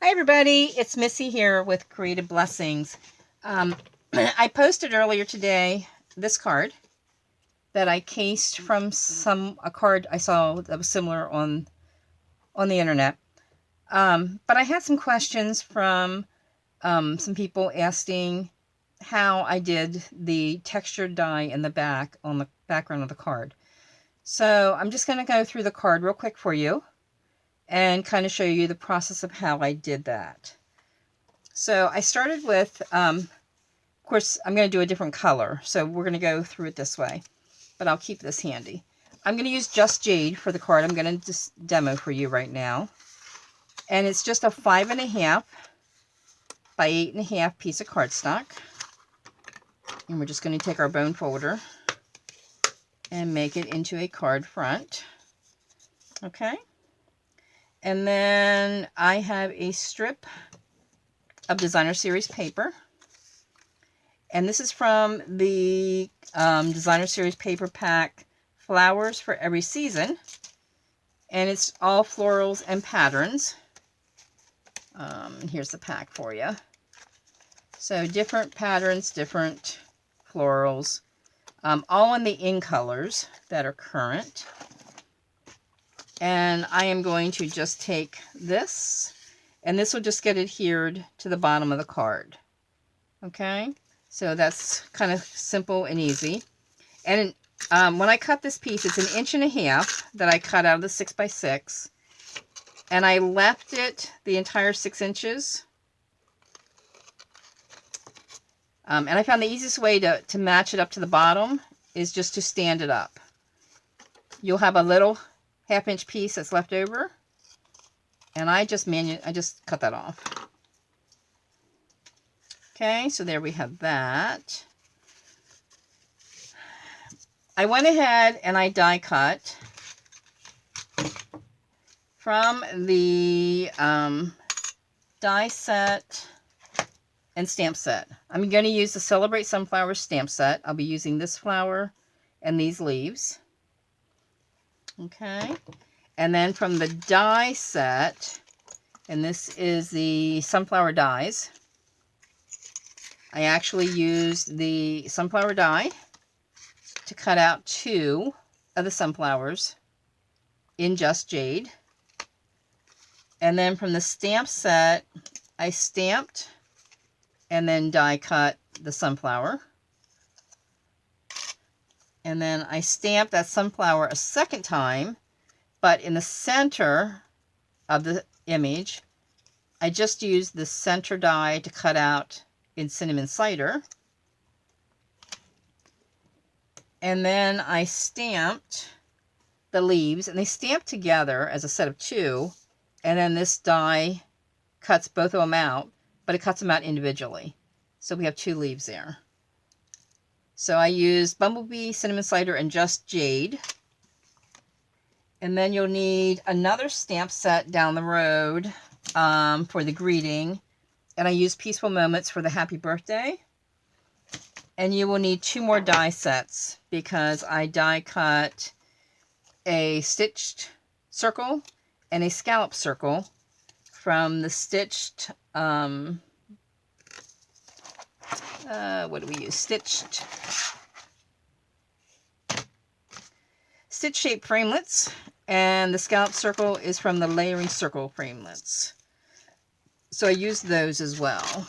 Hi everybody, it's Missy here with Creative Blessings. I posted earlier today this card that I cased from a card I saw that was similar on the internet. But I had some questions from some people asking how I did the textured dye in the back on the background of the card. So I'm just going to go through the card real quick for you and kind of show you the process of how I did that. So I started with, of course, I'm going to do a different color. So we're going to go through it this way, but I'll keep this handy. I'm going to use Just Jade for the card. I'm going to just demo for you right now. And it's just a 5.5 by 8.5 piece of cardstock. And we're just going to take our bone folder and make it into a card front. Okay. And then I have a strip of Designer Series paper. And this is from the Designer Series paper pack, Flowers for Every Season. And it's all florals and patterns. Here's the pack for you. So different patterns, different florals, all in the in colors that are current. And I am going to just take this, and this will just get adhered to the bottom of the card. Okay? So that's kind of simple and easy. And when I cut this piece, it's 1.5 inches that I cut out of the 6x6. And I left it the entire 6 inches. And I found the easiest way to match it up to the bottom is just to stand it up. You'll have a little 1/2 inch piece that's left over. And I just cut that off. Okay, so there we have that. I went ahead and I die cut from the die set and stamp set. I'm going to use the Celebrate Sunflowers stamp set. I'll be using this flower and these leaves. Okay, and then from the die set, and this is the sunflower dies. I actually used the sunflower die to cut out 2 of the sunflowers in Just Jade. And then from the stamp set, I stamped and then die cut the sunflower. And then I stamped that sunflower a second time, but in the center of the image, I just used the center die to cut out in cinnamon cider. And then I stamped the leaves, and they stamp together as a set of 2, and then this die cuts both of them out, but it cuts them out individually. So we have 2 leaves there. So I used Bumblebee, Cinnamon Cider, and Just Jade. And then you'll need another stamp set down the road for the greeting. And I used Peaceful Moments for the happy birthday. And you will need 2 more die sets because I die cut a stitched circle and a scallop circle from the stitched, what do we use? Stitch shape framelits, and the scallop circle is from the Layering Circle framelits. So I used those as well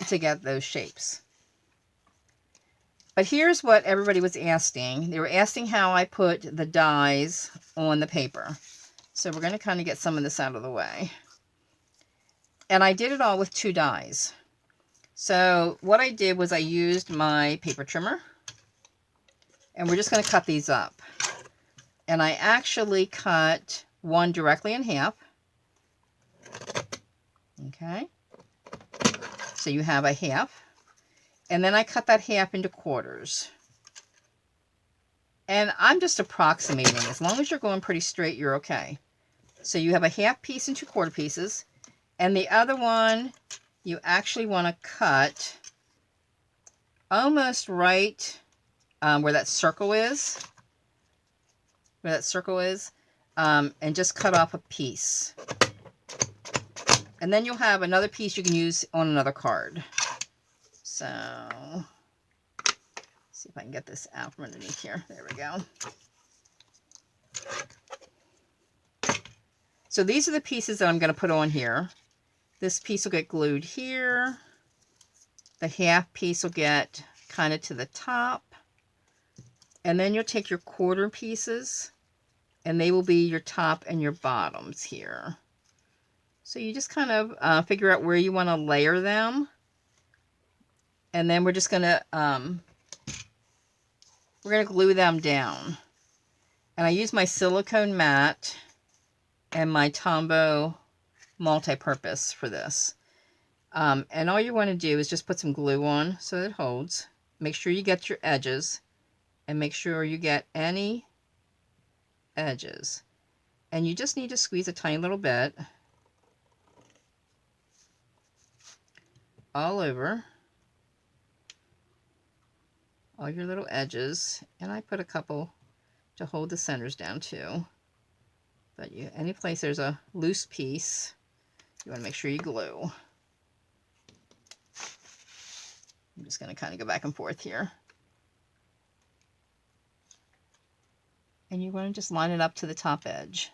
to get those shapes. But here's what everybody was asking. They were asking how I put the dies on the paper. So we're going to kind of get some of this out of the way. And I did it all with 2 dies. So what I did was I used my paper trimmer. And we're just going to cut these up. And I actually cut one directly in half. Okay. So you have a half. And then I cut that half into quarters. And I'm just approximating. As long as you're going pretty straight, you're okay. So you have a half piece and 2/4 pieces. And the other one, you actually want to cut almost right where that circle is. And just cut off a piece. And then you'll have another piece you can use on another card. So, see if I can get this out from underneath here. There we go. So these are the pieces that I'm going to put on here. This piece will get glued here. The half piece will get kind of to the top. And then you'll take your quarter pieces, and they will be your top and your bottoms here. So you just kind of figure out where you want to layer them. And then we're just going to glue them down. And I use my silicone mat and my Tombow multi-purpose for this. And all you want to do is just put some glue on so it holds. Make sure you get your edges, and make sure you get any edges. And you just need to squeeze a tiny little bit all over all your little edges. And I put a couple to hold the centers down too. But any place there's a loose piece, you want to make sure you glue. I'm just going to kind of go back and forth here. And you want to just line it up to the top edge.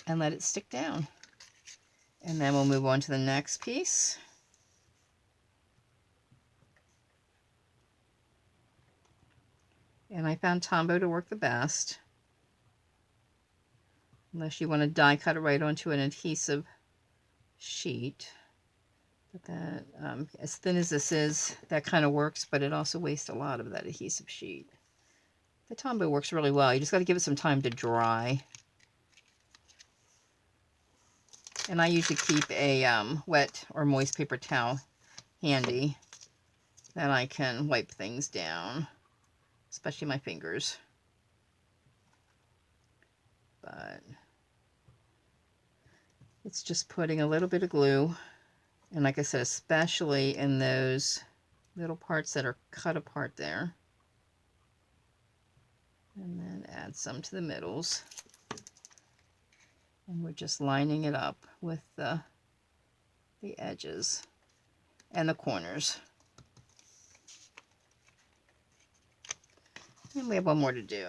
And let it stick down. And then we'll move on to the next piece. And I found Tombow to work the best. Unless you want to die cut it right onto an adhesive sheet. But that, as thin as this is, that kind of works, but it also wastes a lot of that adhesive sheet. The Tombow works really well. You just got to give it some time to dry. And I usually keep a wet or moist paper towel handy that I can wipe things down, especially my fingers. But it's just putting a little bit of glue, and like I said, especially in those little parts that are cut apart there. And then add some to the middles. And we're just lining it up with the edges and the corners. And we have one more to do.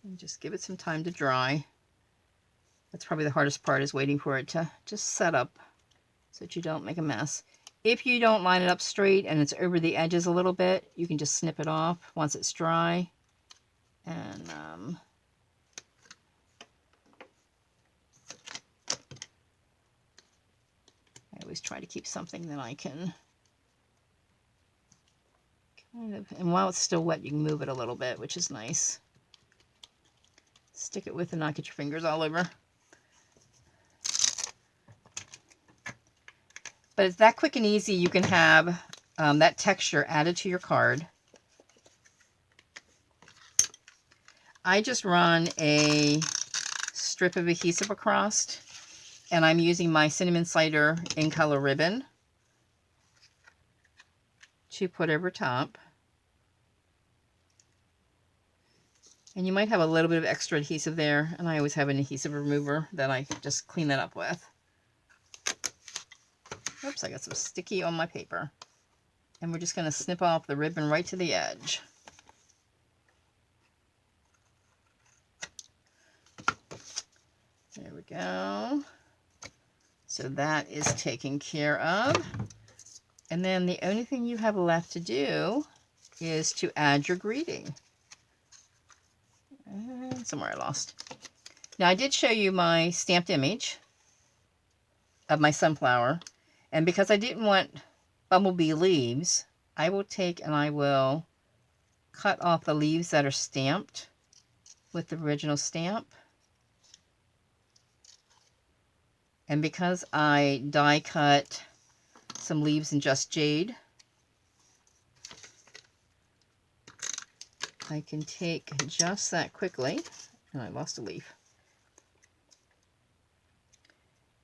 And just give it some time to dry. That's probably the hardest part, is waiting for it to just set up so that you don't make a mess. If you don't line it up straight and it's over the edges a little bit, you can just snip it off once it's dry. And I always try to keep something that I can kind of, and while it's still wet, you can move it a little bit, which is nice. Stick it with and not get your fingers all over. But it's that quick and easy. You can have that texture added to your card. I just run a strip of adhesive across, and I'm using my Cinnamon Cider in color ribbon to put over top. And you might have a little bit of extra adhesive there, and I always have an adhesive remover that I just clean that up with. Oops, I got some sticky on my paper. And we're just going to snip off the ribbon right to the edge. There we go. So that is taken care of. And then the only thing you have left to do is to add your greeting. Somewhere I lost. Now I did show you my stamped image of my sunflower. And because I didn't want bumblebee leaves, I will take and I will cut off the leaves that are stamped with the original stamp. And because I die cut some leaves in Just Jade, I can take just that quickly, and I lost a leaf.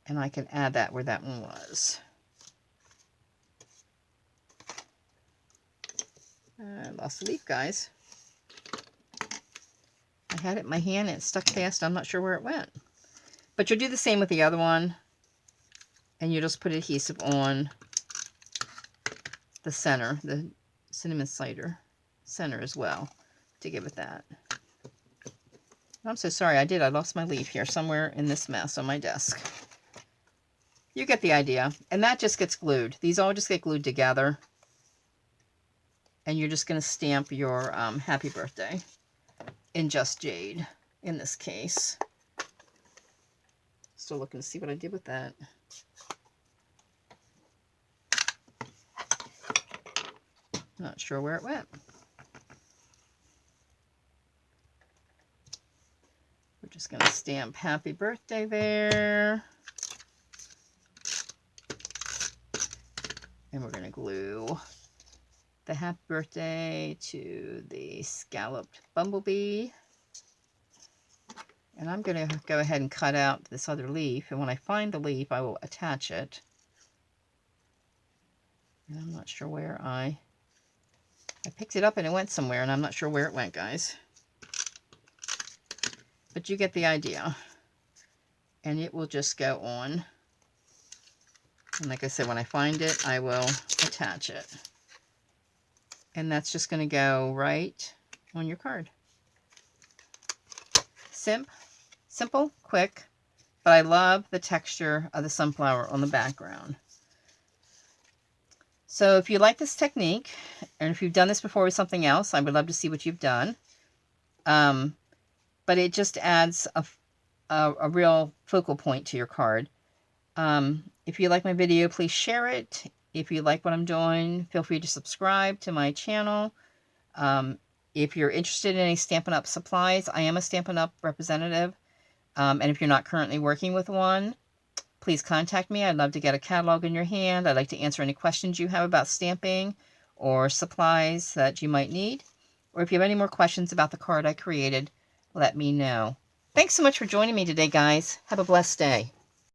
And I can add that where that one was. I lost the leaf, guys. I had it in my hand and it stuck fast. I'm not sure where it went. But you'll do the same with the other one. And you just put adhesive on the center, the cinnamon cider center as well, to give it that. I'm so sorry, I lost my leaf here somewhere in this mess on my desk. You get the idea. And that just gets glued. These all just get glued together. And you're just going to stamp your happy birthday in Just Jade in this case. Still looking to see what I did with that. Not sure where it went. We're just going to stamp happy birthday there. And we're going to glue the happy birthday to the scalloped bumblebee. And I'm going to go ahead and cut out this other leaf. And when I find the leaf, I will attach it. And I'm not sure where I picked it up and it went somewhere, and I'm not sure where it went, guys. But you get the idea. And it will just go on. And like I said, when I find it, I will attach it. And that's just going to go right on your card. Simple, quick, but I love the texture of the sunflower on the background. So if you like this technique, and if you've done this before with something else, I would love to see what you've done. But it just adds a real focal point to your card. If you like my video, please share it. If you like what I'm doing, feel free to subscribe to my channel. If you're interested in any Stampin' Up! Supplies, I am a Stampin' Up! Representative. And if you're not currently working with one, please contact me. I'd love to get a catalog in your hand. I'd like to answer any questions you have about stamping or supplies that you might need. Or if you have any more questions about the card I created, let me know. Thanks so much for joining me today, guys. Have a blessed day.